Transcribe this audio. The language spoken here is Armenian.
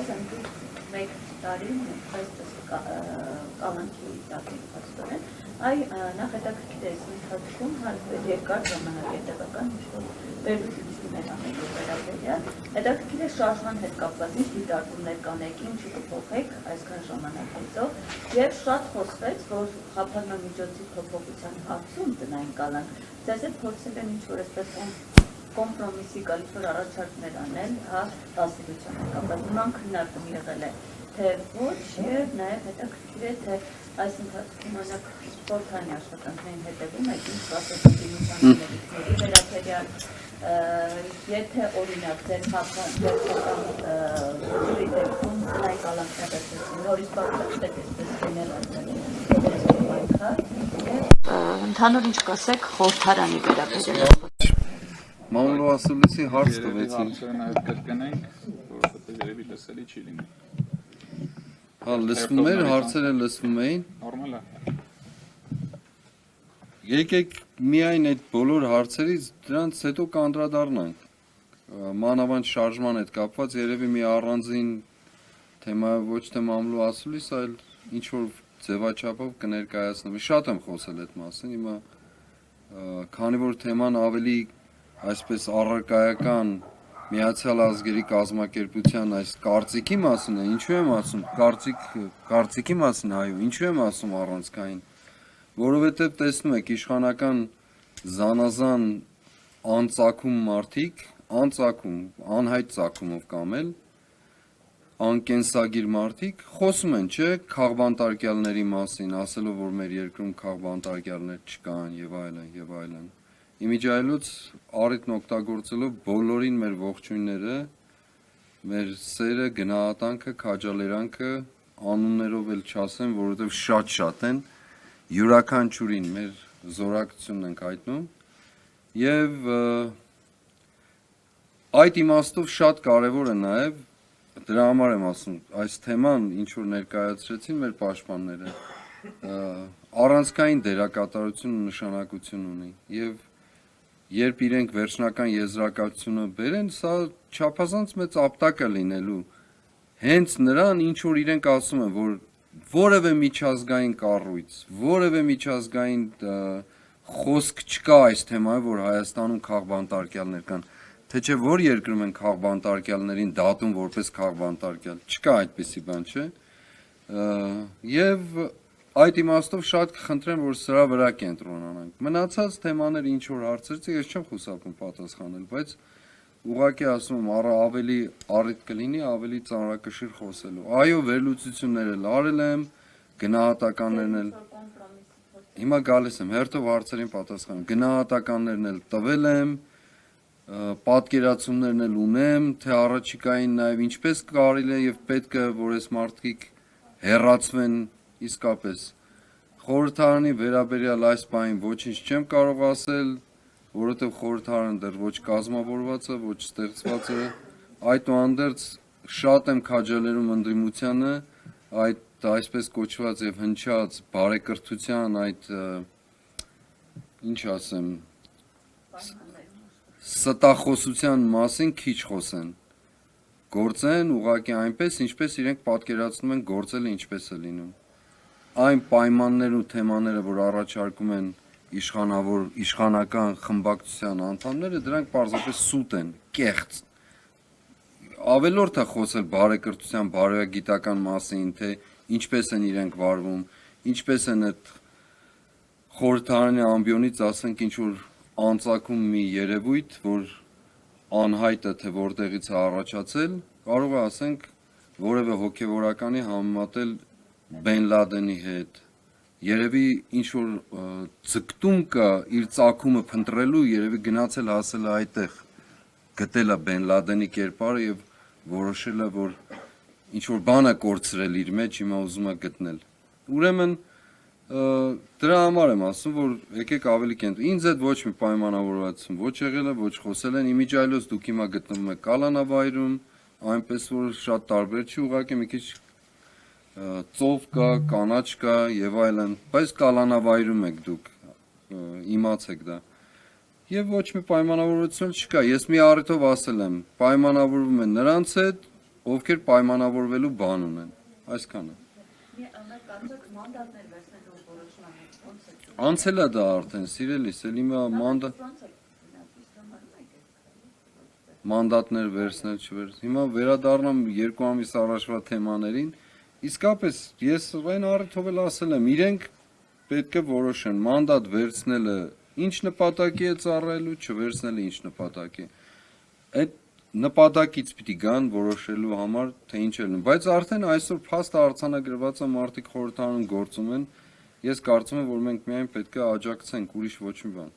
ասեմ, մեկ տարի կալանքի տակին այ նախ հետաքրքիր է ընթացքում երկար ժամանակ հետևական վերլուծություններ անելու վերաբերյալ հետաքրքիր է շարժման հետ կապված ինչ դիտարկումներ կանեք, ինչ կփոխեք այսքան ժամանակ հետո եւ շատ խոսվեց, որ խափանամիջոցի փոփոխության հարցում տնային կալանք ձեզ հետ փորձել են ինչ-որ այսպես կոմպրոմիսի գալիս որ առաջարկներ անել, հա, դասերության հետ կապված նման քննարկում եղել է թե ոչ եւ նաեւ հետաքրքիր է թե այս ընթացքում անակ սպորտային աշխատանքներին հետևում եք ինչ վասեցությունների վերաբերյալ եթե օրինակ ձեր խափան ջրի դեպքում տնային կալանքներն նորից բացատրեք այսպես գեներալ ընդհանուր ինչ կասեք խորհրդարանի վերաբերյալ Մամուլի ասուլիսի հարց տվեցին հարցերը նաև կրկնենք, որովհետև երևի լսելի չի լինի Հա, լսվում էր, հարցերը լսվում էին Նորմալ է Եկեք միայն այդ բոլոր հարցերից դրանց հետո կանդրադառնանք մանավանդ շարժման հետ կապված երևի մի առանձին թեմա ոչ թե մամուլի ասուլիս, այլ ինչ-որ ձևաչափով կներկայացնեմ Շատ եմ խոսել այդ մասին, հիմա քանի որ թեման ավելի այսպես առարկայական Միացյալ ազգերի կազմակերպության այս կարծիքի մասին է, ինչու եմ ասում, կարծիքի մասին, այո, ինչու եմ ասում առանցքային, որովհետև տեսնում եք իշխանական զանազան անծագում մարդիկ, անծագում, անհայտ ծագումով կամ էլ անկենսագիր մարդիկ խոսում են, չէ, քաղբանտարկյալների մասին, ասելով, որ մեր երկրում քաղբանտարկյալներ չկան եւ այլն Իմիջայլոց առիթն օգտագործելով բոլորին մեր ողջույնները, մեր սերը, գնահատանքը, քաջալերանքը անուններով էլ չասեմ, որովհետև շատ են, յուրաքանչյուրին մեր զորակցությունն ենք հայտնում եւ այդ իմաստով շատ կարեւոր է նաեւ դրա համար եմ ասում, այս թեման ինչ որ ներկայացրեցին մեր պաշտպանները առանցքային դերակատարություն ու նշանակություն ունի եւ Երբ իրենք վերջնական եզրակացությունը բերեն, սա չափազանց մեծ ապտակ է լինելու հենց նրան, ինչ որ իրենք ասում են, որ որևէ միջազգային կառույց, որևէ միջազգային խոսք չկա այս թեմայով, որ Հայաստանում քաղբանտարկյալներ կան, թե չէ որ երկրում են քաղբանտարկյալներին դատում որպես քաղբանտարկյալ, չկա այդպիսի բան, չէ։ Եվ Այդ իմաստով շատ կխնդրեմ, որ սրա վրա կենտրոնանանք։ Մնացած թեմաներ ինչ որ հարցերից ես չեմ խուսափում պատասխանել, բայց ուղղակի ասում եմ, ավելի առիթ կլինի, ավելի ծանրակշիռ խոսելու։ Այո, վերլուծություններ էլ արել եմ, գնահատականներն էլ Հիմա գալիս եմ, հերթով հարցերին պատասխանում։ Գնահատականներն էլ տվել եմ, պատկերացումներն էլ ունեմ, թե առաջիկային նաև ինչպես կարելի է եւ պետք է, որ այս մարդիկ հեռացվեն Իսկապես խորհրդարանի վերաբերյալ այս բանին ոչինչ չեմ կարող ասել, որովհետև խորհրդարանը դեռ ոչ կազմավորված է, ոչ ստեղծված է, այդուհանդերձ շատ եմ քաջալերում ընդդիմությանը այդ այսպես կոչված եւ հնչած բարեկրթության այդ ինչ ասեմ ստախոսության մասին քիչ խոսեն գործեն ուղղակի այնպես ինչպես իրենք պատկերացնում են գործելը ինչպես է լինում Այն պայմաններն ու թեմաները, որ առաջարկում են իշխանական խմբակցության անդամները, դրանք պարզապես սուտ են, կեղծ։ Ավելորդ է խոսել բարեկրթության, բարոյագիտական մասին, թե ինչպես են իրենք վարվում, ինչպես են այդ խորհրդարանի ամբիոնից ասենք ինչ-որ անծագում մի երևույթ, որ անհայտ է, թե որտեղից է առաջացել, կարող է ասենք որևէ հոգևորականի համեմատել Բեն Լադենի հետ երևի ինչ որ ձգտում կա իր ծագումը փնտրելու երևի գնացել հասել է այդտեղ գտել է Բեն Լադենի կերպարը եւ որոշել է որ ինչ որ բան է կորցրել իր մեջ հիմա ուզում է գտնել ուրեմն դրա համար եմ ասում որ եկեք ավելի կենտրոն ինձ այդ ոչ մի պայմանավորվածություն ոչ եղել է ոչ խոսել են իմիջայլոց դուք հիմա գտնվում եք կալանավայրում այնպես որ շատ տարբեր չի ուղղակի մի քիչ ծով կա, կանաչ կա եւ այլն, բայց կալանավայրում եք դուք, իմացեք դա։ Եվ ոչ մի պայմանավորություն չկա։ Ես մի առիթով ասել եմ, պայմանավորվում են նրանց հետ, ովքեր պայմանավորվելու բան ունեն։ Այսքանը։ Մենք կարծեք մանդատներ վերցնելու որոշումը ոնց է։ Անցել է դա արդեն, սիրելիս, էլ հիմա մանդատներ վերցնել չվերց։ Հիմա վերադառնամ 2 ամիս առաջվա թեմաներին։ Իսկապես ես այն առիթով էլ ասել եմ, իրենք պետք է որոշեն մանդատ վերցնելը ինչ նպատակի է ծառայելու, չվերցնելը ինչ նպատակի։ Այդ նպատակից պիտի գան որոշելու համար, թե ինչ են, բայց արդեն այսօր փաստը արձանագրված է, մարդիկ խորհրդարանում գործում են։ Ես կարծում եմ, որ մենք միայն պետք է աջակցենք, ուրիշ ոչ մի բան։